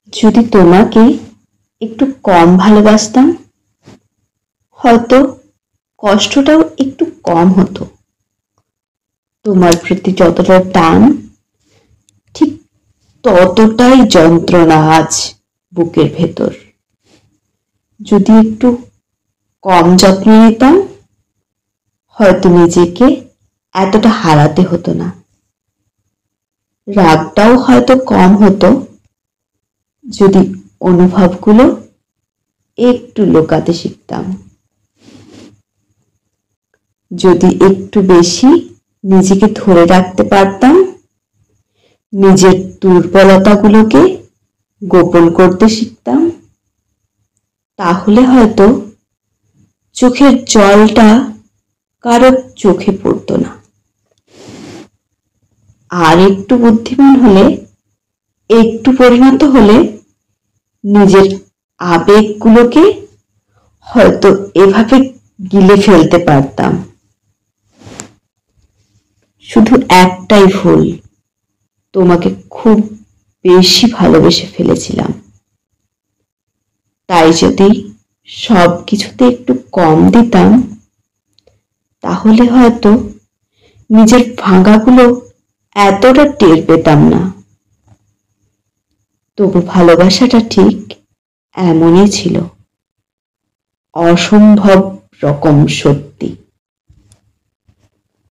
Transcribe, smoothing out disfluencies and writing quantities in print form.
যদি তোমাকে একটু কম ভালোবাসতাম, হয়তো কষ্টটাও একটু কম হতো। তোমার প্রতি যতটা টান, ঠিক ততটাই যন্ত্রণা আজ বুকের ভেতর। যদি একটু কম যত্ন নিতাম, হয়তো নিজেকে এতটা হারাতে হতো না। রাগটাও হয়তো কম হতো যদি অনুভবগুলো একটু লুকাতে শিখতাম। যদি একটু বেশি নিজেকে ধরে রাখতে পারতাম, নিজের দুর্বলতাগুলোকে গোপন করতে শিখতাম, তাহলে হয়তো চোখের জলটা কারো চোখে পড়তো না। আর একটু বুদ্ধিমান হলে, একটু পরিণত হলে, নিজের আবেগগুলোকে হয়তো এভাবে গিলে ফেলতে পারতাম। শুধু একটাই ভুল, তোমাকে খুব বেশি ভালোবেসে ফেলেছিলাম। তাই যদি সব কিছুতে একটু কম দিতাম, তাহলে হয়তো নিজের ভাঙাগুলো এতটা টের পেতাম না। তবু ভালোবাসাটা ঠিক এমনই ছিল, অসম্ভব রকম সত্যি।